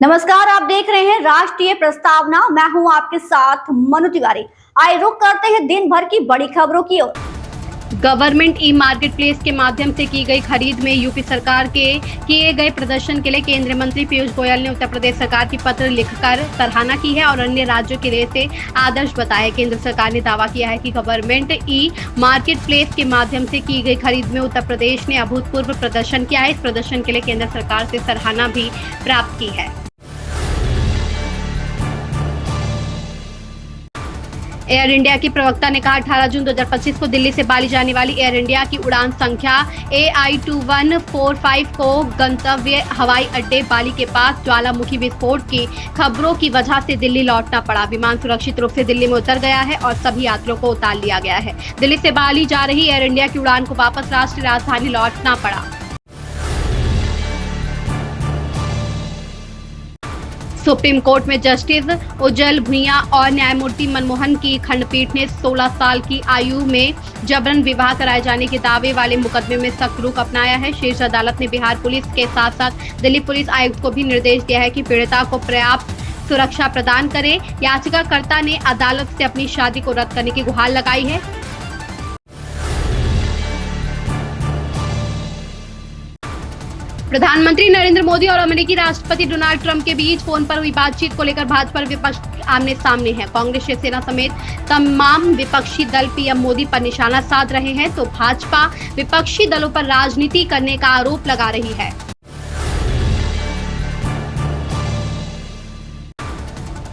नमस्कार, आप देख रहे हैं राष्ट्रीय प्रस्तावना। मैं हूं आपके साथ मनु तिवारी। आइए रुक करते हैं दिन भर की बड़ी खबरों की ओर। गवर्नमेंट ई मार्केट प्लेस के माध्यम से की गई खरीद में यूपी सरकार के किए गए प्रदर्शन के लिए केंद्रीय मंत्री पीयूष गोयल ने उत्तर प्रदेश सरकार की पत्र लिखकर सराहना की है और अन्य राज्यों के लिए इसे आदर्श बताया। केंद्र सरकार ने दावा किया है कि गवर्नमेंट ई मार्केट प्लेस के माध्यम से की गई खरीद में उत्तर प्रदेश ने अभूतपूर्व प्रदर्शन किया है। इस प्रदर्शन के लिए केंद्र सरकार से सराहना भी प्राप्त की है। एयर इंडिया की प्रवक्ता ने कहा 18 जून 2025 को दिल्ली से बाली जाने वाली एयर इंडिया की उड़ान संख्या AI2145 को गंतव्य हवाई अड्डे बाली के पास ज्वालामुखी विस्फोट की खबरों की वजह से दिल्ली लौटना पड़ा। विमान सुरक्षित रूप से दिल्ली में उतर गया है और सभी यात्रियों को उतार लिया गया है। दिल्ली से बाली जा रही एयर इंडिया की उड़ान को वापस राष्ट्रीय राजधानी लौटना पड़ा। सुप्रीम कोर्ट में जस्टिस उज्जवल भुइयां और न्यायमूर्ति मनमोहन की खंडपीठ ने 16 साल की आयु में जबरन विवाह कराए जाने के दावे वाले मुकदमे में सख्त रुख अपनाया है। शीर्ष अदालत ने बिहार पुलिस के साथ साथ दिल्ली पुलिस आयुक्त को भी निर्देश दिया है कि पीड़िता को पर्याप्त सुरक्षा प्रदान करें। याचिकाकर्ता ने अदालत से अपनी शादी को रद्द करने की गुहार लगाई है। प्रधानमंत्री नरेंद्र मोदी और अमेरिकी राष्ट्रपति डोनाल्ड ट्रंप के बीच फोन पर हुई बातचीत को लेकर भाजपा विपक्ष आमने सामने है। कांग्रेस, शिवसेना समेत तमाम विपक्षी दल पीएम मोदी पर निशाना साध रहे हैं तो भाजपा विपक्षी दलों पर राजनीति करने का आरोप लगा रही है।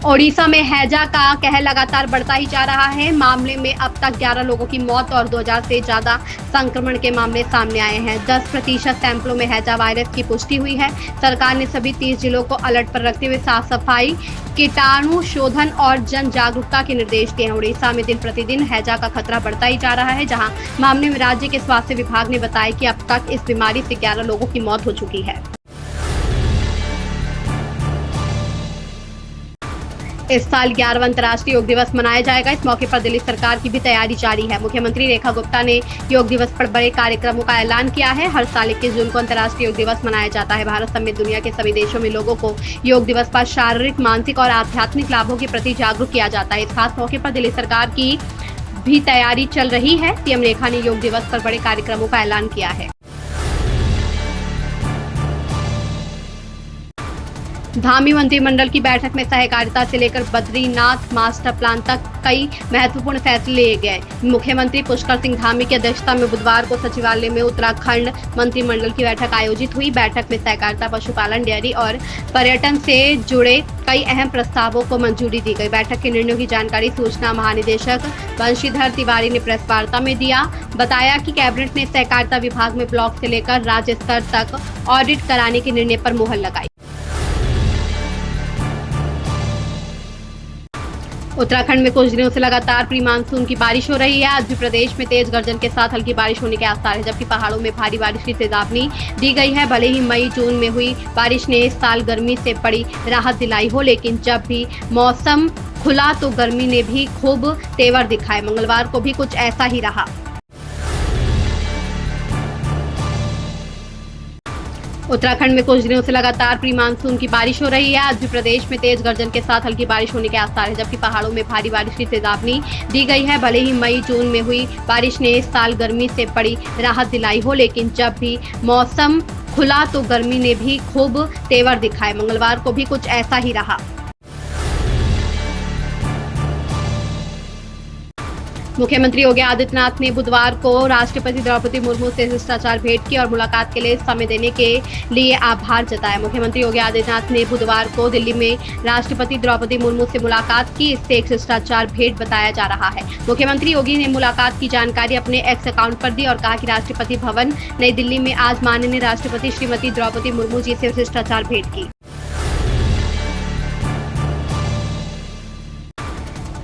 ओडिशा में हैजा का कहर लगातार बढ़ता ही जा रहा है। मामले में अब तक 11 लोगों की मौत और 2000 से ज्यादा संक्रमण के मामले सामने आए हैं। 10% सैंपलों में हैजा वायरस की पुष्टि हुई है। सरकार ने सभी 30 जिलों को अलर्ट पर रखते हुए साफ सफाई, कीटाणु शोधन और जन जागरूकता के निर्देश दिए हैं। ओडिशा में दिन प्रतिदिन हैजा का खतरा बढ़ता ही जा रहा है, जहां मामले में राज्य के स्वास्थ्य विभाग ने बताया कि अब तक इस बीमारी से 11 लोगों की मौत हो चुकी है। इस साल 11वां अंतर्राष्ट्रीय योग दिवस मनाया जाएगा। इस मौके पर दिल्ली सरकार की भी तैयारी जारी है। मुख्यमंत्री रेखा गुप्ता ने योग दिवस पर बड़े कार्यक्रमों का ऐलान किया है। हर साल 21 जून को अंतर्राष्ट्रीय योग दिवस मनाया जाता है। भारत समेत दुनिया के सभी देशों में लोगों को योग दिवस पर शारीरिक, मानसिक और आध्यात्मिक लाभों के प्रति जागरूक किया जाता है। इस खास मौके पर दिल्ली सरकार की भी तैयारी चल रही है। सीएम रेखा ने योग दिवस पर बड़े कार्यक्रमों का ऐलान किया है। धामी मंत्रिमंडल की बैठक में सहकारिता से लेकर बद्रीनाथ मास्टर प्लान तक कई महत्वपूर्ण फैसले लिए गए। मुख्यमंत्री पुष्कर सिंह धामी की अध्यक्षता में बुधवार को सचिवालय में उत्तराखंड मंत्रिमंडल की बैठक आयोजित हुई। बैठक में सहकारिता, पशुपालन, डेयरी और पर्यटन से जुड़े कई अहम प्रस्तावों को मंजूरी दी गई। बैठक के निर्णयों की जानकारी सूचना महानिदेशक बंशीधर तिवारी ने प्रेस वार्ता में दिया। बताया कि कैबिनेट ने सहकारिता विभाग में ब्लॉक से लेकर राज्य स्तर तक ऑडिट कराने के निर्णय पर मुहर लगाई। उत्तराखंड में कुछ दिनों से लगातार प्री मानसून की बारिश हो रही है। आज भी प्रदेश में तेज गर्जन के साथ हल्की बारिश होने के आसार है, जबकि पहाड़ों में भारी बारिश की चेतावनी दी गई है। भले ही मई जून में हुई बारिश ने इस साल गर्मी से बड़ी राहत दिलाई हो, लेकिन जब भी मौसम खुला तो गर्मी ने भी खूब तेवर दिखाए। मंगलवार को भी कुछ ऐसा ही रहा। उत्तराखंड में कुछ दिनों से लगातार प्री मानसून की बारिश हो रही है। आज भी प्रदेश में तेज गर्जन के साथ हल्की बारिश होने के आसार है, जबकि पहाड़ों में भारी बारिश की चेतावनी दी गई है। भले ही मई जून में हुई बारिश ने इस साल गर्मी से बड़ी राहत दिलाई हो, लेकिन जब भी मौसम खुला तो गर्मी ने भी खूब तेवर दिखाए। मंगलवार को भी कुछ ऐसा ही रहा। मुख्यमंत्री योगी आदित्यनाथ ने बुधवार को राष्ट्रपति द्रौपदी मुर्मू से शिष्टाचार भेंट की और मुलाकात के लिए समय देने के लिए आभार जताया। मुख्यमंत्री योगी आदित्यनाथ ने बुधवार को दिल्ली में राष्ट्रपति द्रौपदी मुर्मू से मुलाकात की। इससे एक शिष्टाचार भेंट बताया जा रहा है। मुख्यमंत्री योगी ने मुलाकात की जानकारी अपने एक्स अकाउंट पर दी और कहा कि राष्ट्रपति भवन नई दिल्ली में आज माननीय राष्ट्रपति श्रीमती द्रौपदी मुर्मू जी से शिष्टाचार भेंट की।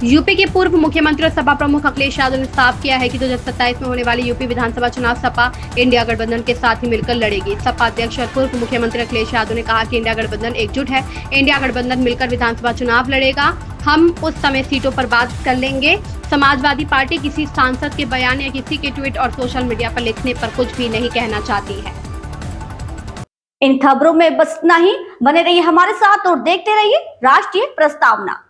यूपी के पूर्व मुख्यमंत्री और सपा प्रमुख अखिलेश यादव ने साफ किया है कि 2027 में होने वाले यूपी विधानसभा चुनाव सपा इंडिया गठबंधन के साथ ही मिलकर लड़ेगी। सपा अध्यक्ष और पूर्व मुख्यमंत्री अखिलेश यादव ने कहा कि इंडिया गठबंधन एकजुट है। इंडिया गठबंधन मिलकर विधानसभा चुनाव लड़ेगा। हम उस समय सीटों पर बात कर लेंगे। समाजवादी पार्टी किसी सांसद के बयान या किसी के ट्वीट और सोशल मीडिया पर लिखने पर कुछ भी नहीं कहना चाहती है। इन खबरों में बस इतना ही। बने रहिए हमारे साथ और देखते रहिए राष्ट्रीय प्रस्तावना।